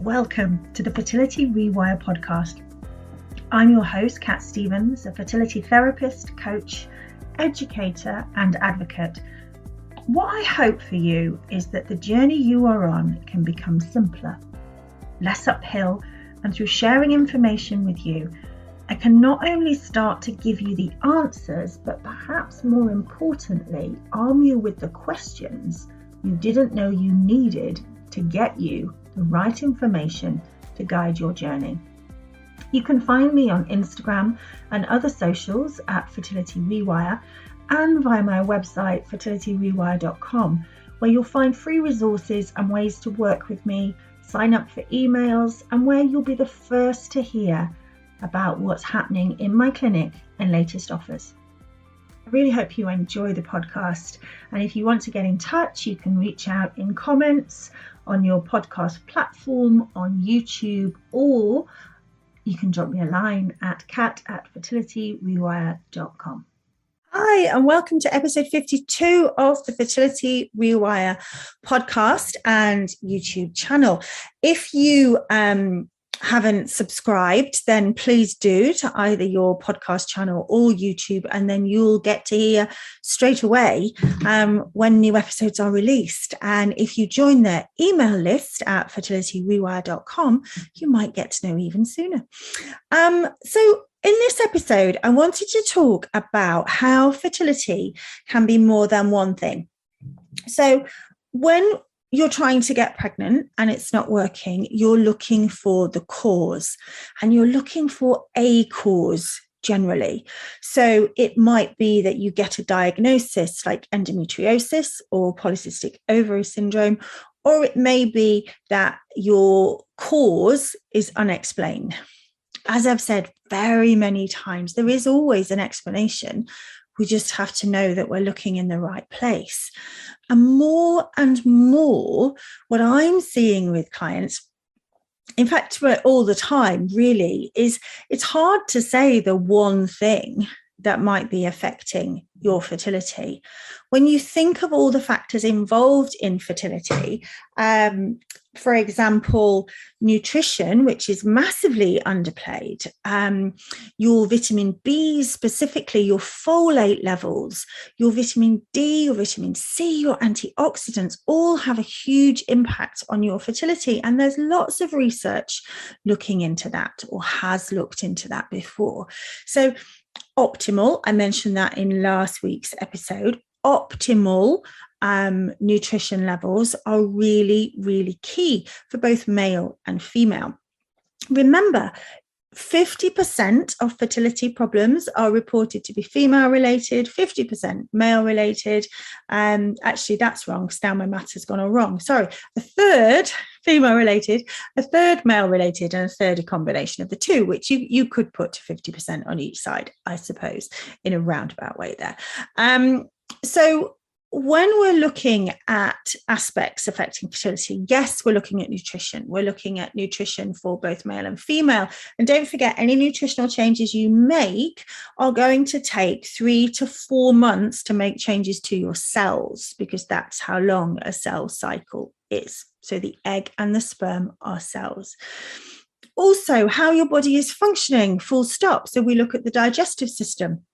Welcome to the Fertility Rewire podcast. I'm your host, Kat Stevens, a fertility therapist, coach, educator, and advocate. What I hope for you is that the journey you are on can become simpler, less uphill, and through sharing information with you, I can not only start to give you the answers, but perhaps more importantly, arm you with the questions you didn't know you needed to get you the right information to guide your journey. You can find me on Instagram and other socials at Fertility Rewire and via my website fertilityrewire.com, where you'll find free resources and ways to work with me, sign up for emails, and where you'll be the first to hear about what's happening in my clinic and latest offers. I really hope you enjoy the podcast, and if you want to get in touch, you can reach out in comments on your podcast platform, on YouTube, or you can drop me a line at kat@fertilityrewire.com. Hi, and welcome to episode 52 of the Fertility Rewire podcast and YouTube channel. If you haven't subscribed, then please do to either your podcast channel or YouTube, and then you'll get to hear straight away when new episodes are released. And if you join the email list at fertilityrewire.com, you might get to know even sooner. So in this episode, I wanted to talk about how fertility can be more than one thing. So when you're trying to get pregnant and it's not working, you're looking for the cause, and you're looking for a cause generally. So it might be that you get a diagnosis like endometriosis or polycystic ovary syndrome, or it may be that your cause is unexplained. As I've said very many times, there is always an explanation. We just have to know that we're looking in the right place. And more, what I'm seeing with clients, in fact, all the time really, is it's hard to say the one thing that might be affecting your fertility. When you think of all the factors involved in fertility, for example, nutrition, which is massively underplayed, your vitamin B, specifically your folate levels, your vitamin D, your vitamin C, your antioxidants, all have a huge impact on your fertility. And there's lots of research looking into that, or has looked into that before. So optimal, I mentioned that in last week's episode, optimal nutrition levels are really, really key for both male and female. Remember, 50% of fertility problems are reported to be female related, 50% male related. Actually, that's wrong, because now my maths has gone all wrong. Sorry, a third female related, a third male related, and a third a combination of the two, which you could put to 50% on each side, I suppose, in a roundabout way there. So when we're looking at aspects affecting fertility, yes, we're looking at nutrition. We're looking at nutrition for both male and female. And don't forget, any nutritional changes you make are going to take 3 to 4 months to make changes to your cells, because that's how long a cell cycle is. So the egg and the sperm are cells. Also, how your body is functioning, full stop. So we look at the digestive system.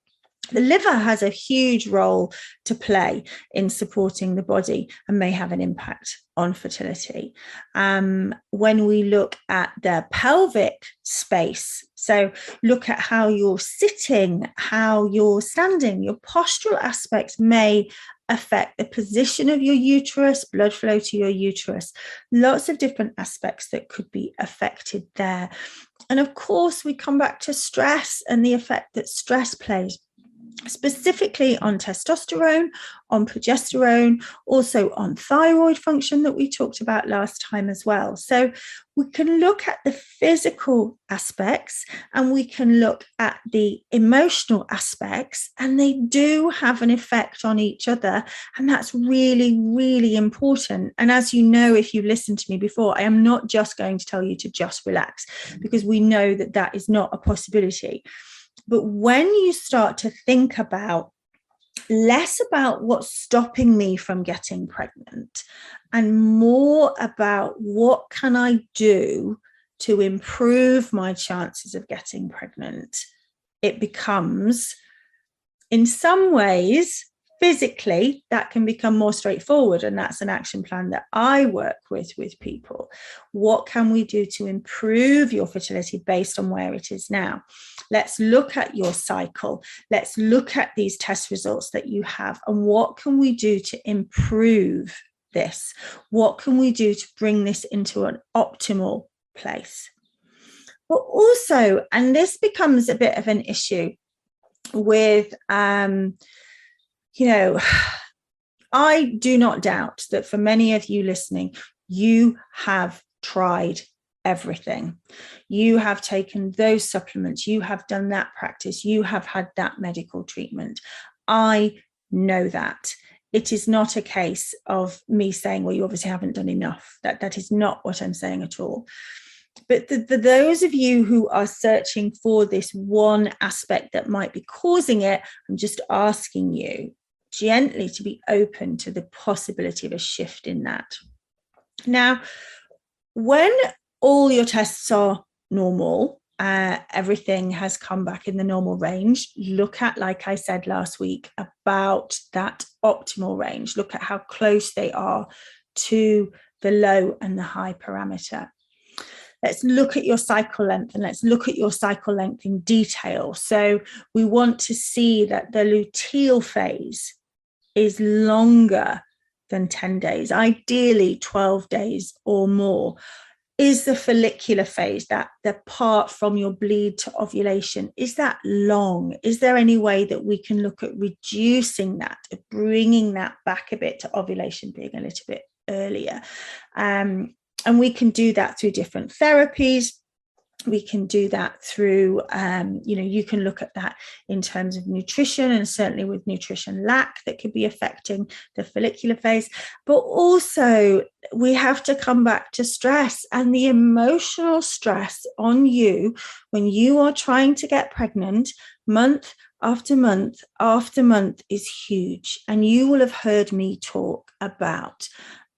The liver has a huge role to play in supporting the body and may have an impact on fertility. When we look at the pelvic space, so look at how you're sitting, how you're standing, your postural aspects may affect the position of your uterus, blood flow to your uterus, lots of different aspects that could be affected there. And of course, we come back to stress and the effect that stress plays, specifically on testosterone, on progesterone, also on thyroid function that we talked about last time as well. So we can look at the physical aspects and we can look at the emotional aspects, and they do have an effect on each other. And that's really, really important. And as you know, if you've listened to me before, I am not just going to tell you to just relax, because we know that that is not a possibility. But when you start to think about less about what's stopping me from getting pregnant and more about what can I do to improve my chances of getting pregnant, it becomes, in some ways, physically, that can become more straightforward. And that's an action plan that I work with people. What can we do to improve your fertility based on where it is now? Let's look at your cycle. Let's look at these test results that you have. And what can we do to improve this? What can we do to bring this into an optimal place? But also, and this becomes a bit of an issue with, I do not doubt that for many of you listening, you have tried everything. You have taken those supplements, you have done that practice, you have had that medical treatment. I know that. It is not a case of me saying, well, you obviously haven't done enough. That is not what I'm saying at all. But for those of you who are searching for this one aspect that might be causing it, I'm just asking you gently to be open to the possibility of a shift in that. Now, when all your tests are normal, everything has come back in the normal range, look at, like I said last week, about that optimal range. Look at how close they are to the low and the high parameter. Let's look at your cycle length, and let's look at your cycle length in detail. So we want to see that the luteal phase is longer than 10 days, ideally 12 days or more. Is the follicular phase, that the part from your bleed to ovulation, is that long? Is there any way that we can look at reducing that, bringing that back a bit to ovulation being a little bit earlier? And we can do that through different therapies. We can do that through, you can look at that in terms of nutrition, and certainly with nutrition lack that could be affecting the follicular phase. But also we have to come back to stress, and the emotional stress on you when you are trying to get pregnant month after month after month is huge. And you will have heard me talk about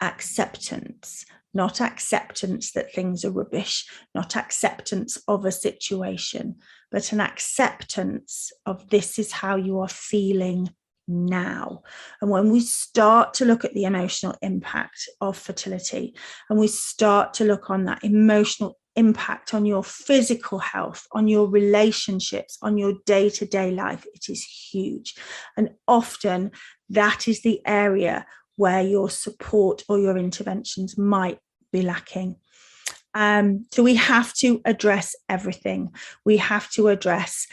acceptance. Not acceptance that things are rubbish, not acceptance of a situation, but an acceptance of this is how you are feeling now. And when we start to look at the emotional impact of fertility, and we start to look on that emotional impact on your physical health, on your relationships, on your day-to-day life, it is huge. And often that is the area where your support or your interventions might be lacking. So we have to address everything. We have to address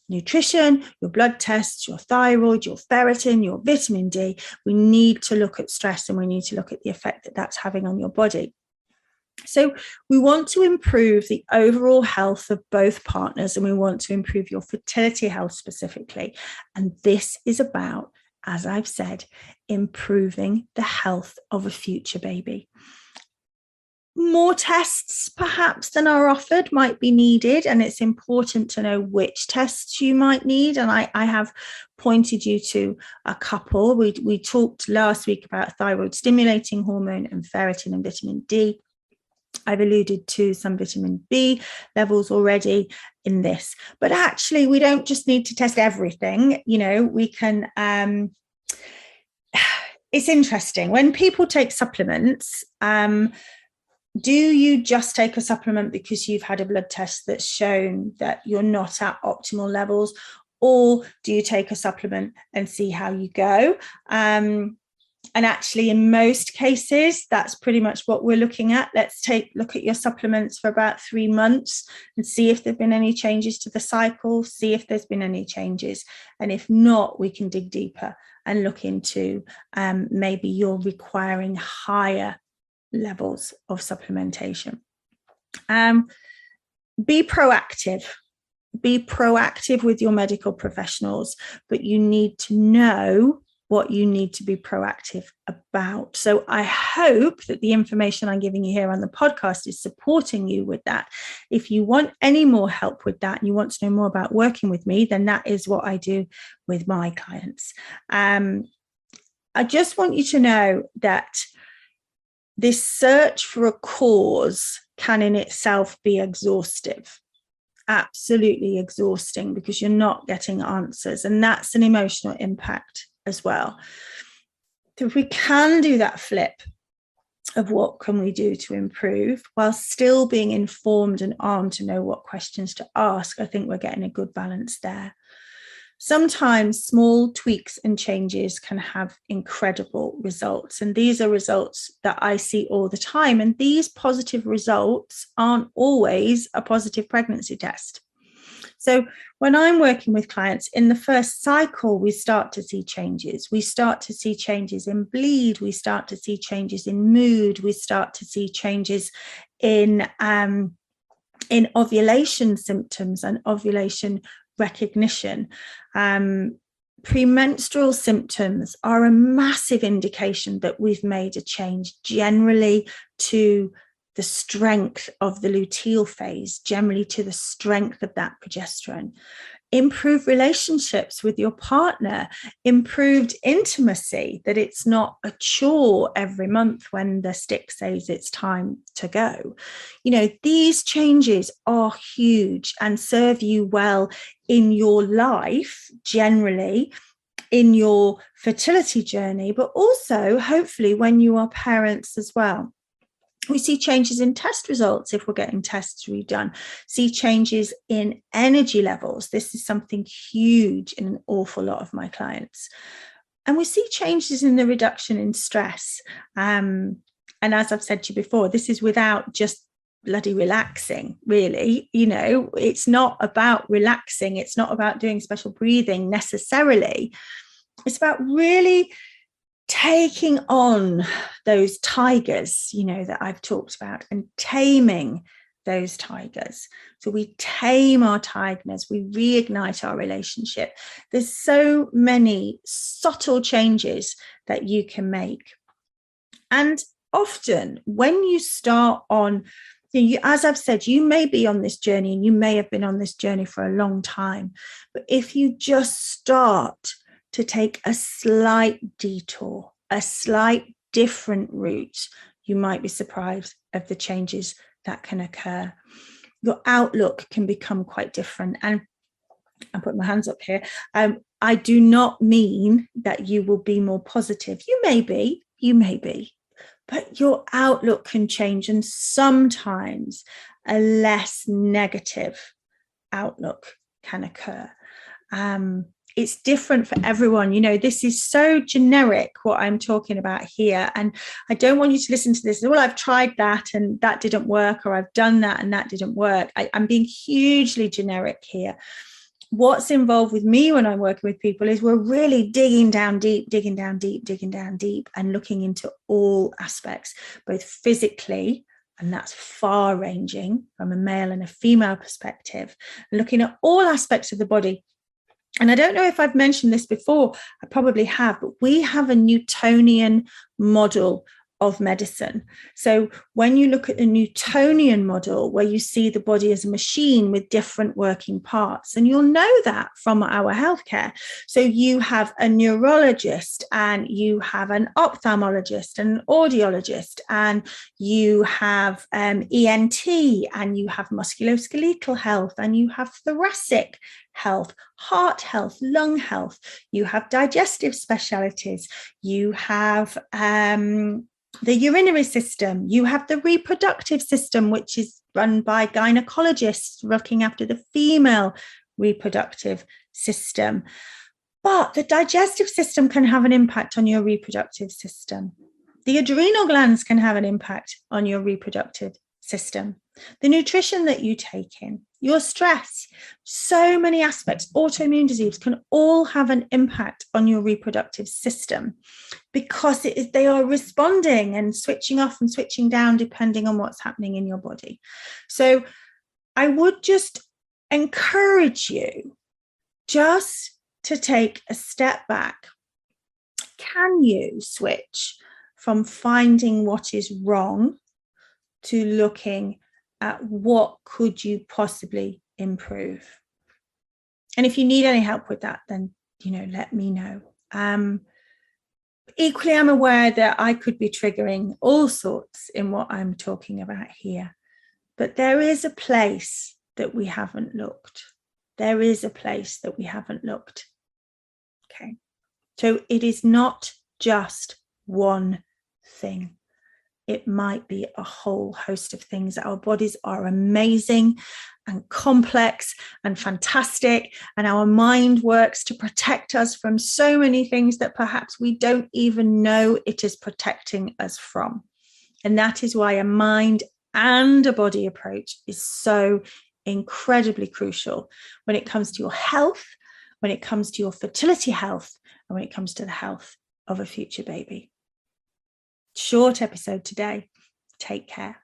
nutrition, your blood tests, your thyroid, your ferritin, your vitamin D. We need to look at stress, and we need to look at the effect that that's having on your body. So we want to improve the overall health of both partners, and we want to improve your fertility health specifically. And this is about, as I've said, improving the health of a future baby. More tests perhaps than are offered might be needed, and it's important to know which tests you might need. And I have pointed you to a couple. We talked last week about thyroid stimulating hormone and ferritin and vitamin D. I've alluded to some vitamin B levels already in this, but actually we don't just need to test everything. We can, it's interesting when people take supplements. Do you just take a supplement because you've had a blood test that's shown that you're not at optimal levels, or do you take a supplement and see how you go? And actually, in most cases, that's pretty much what we're looking at. Let's look at your supplements for about 3 months and see if there have been any changes to the cycle, see if there's been any changes. And if not, we can dig deeper and look into maybe you're requiring higher levels of supplementation. Be proactive. Be proactive with your medical professionals, but you need to know what you need to be proactive about. So I hope that the information I'm giving you here on the podcast is supporting you with that. If you want any more help with that and you want to know more about working with me, then that is what I do with my clients. I just want you to know that this search for a cause can in itself be exhaustive. Absolutely exhausting, because you're not getting answers, and that's an emotional impact as well. So if we can do that flip of what can we do to improve while still being informed and armed to know what questions to ask, I think we're getting a good balance there. Sometimes small tweaks and changes can have incredible results. And these are results that I see all the time. And these positive results aren't always a positive pregnancy test. So when I'm working with clients in the first cycle, we start to see changes. We start to see changes in bleed. We start to see changes in mood. We start to see changes in ovulation symptoms and ovulation recognition. Premenstrual symptoms are a massive indication that we've made a change, generally to the strength of the luteal phase, generally to the strength of that progesterone. Improved relationships with your partner, improved intimacy, that it's not a chore every month when the stick says it's time to go. You know, these changes are huge and serve you well in your life, generally, in your fertility journey, but also hopefully when you are parents as well. We see changes in test results if we're getting tests redone, see changes in energy levels. This is something huge in an awful lot of my clients. And we see changes in the reduction in stress. And as I've said to you before, this is without just bloody relaxing, really. You know, it's not about relaxing. It's not about doing special breathing necessarily. It's about really taking on those tigers, you know, that I've talked about, and taming those tigers. So we tame our tigers, we reignite our relationship. There's so many subtle changes that you can make. And often when you start on, as I've said, you may be on this journey and you may have been on this journey for a long time, but if you just start to take a slight detour, a slight different route, you might be surprised of the changes that can occur. Your outlook can become quite different. And I put my hands up here. I do not mean that you will be more positive. You may be, but your outlook can change, and sometimes a less negative outlook can occur. It's different for everyone. You know, this is so generic, what I'm talking about here. And I don't want you to listen to this. Well, I've tried that and that didn't work, or I've done that and that didn't work. I'm being hugely generic here. What's involved with me when I'm working with people is we're really digging down deep, and looking into all aspects, both physically, and that's far ranging from a male and a female perspective, looking at all aspects of the body. And I don't know if I've mentioned this before, I probably have, but we have a Newtonian model of medicine. So when you look at the Newtonian model, where you see the body as a machine with different working parts, and you'll know that from our healthcare. So you have a neurologist, and you have an ophthalmologist, and an audiologist, and you have ENT, and you have musculoskeletal health, and you have thoracic health, heart health, lung health. You have digestive specialties. You have the urinary system. You have the reproductive system, which is run by gynecologists looking after the female reproductive system. But the digestive system can have an impact on your reproductive system. The adrenal glands can have an impact on your reproductive system. The nutrition that you take in, your stress, so many aspects, autoimmune disease can all have an impact on your reproductive system, because they are responding and switching off and switching down depending on what's happening in your body. So I would just encourage you just to take a step back can you switch from finding what is wrong to looking at what could you possibly improve? And if you need any help with that, then, let me know. Equally, I'm aware that I could be triggering all sorts in what I'm talking about here, but there is a place that we haven't looked. There is a place that we haven't looked. Okay. So it is not just one thing. It might be a whole host of things. Our bodies are amazing and complex and fantastic, and our mind works to protect us from so many things that perhaps we don't even know it is protecting us from. And that is why a mind and a body approach is so incredibly crucial when it comes to your health, when it comes to your fertility health, and when it comes to the health of a future baby. Short episode today. Take care.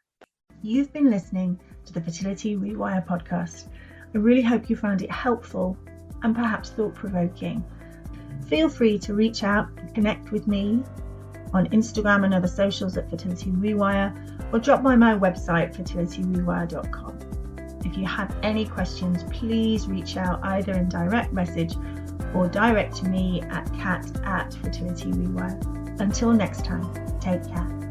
You've been listening to the Fertility Rewire podcast. I really hope you found it helpful and perhaps thought-provoking. Feel free to reach out and connect with me on Instagram and other socials at Fertility Rewire, or drop by my website, fertilityrewire.com. If you have any questions, please reach out either in direct message or direct to me at kat@fertilityrewire. Until next time, take care.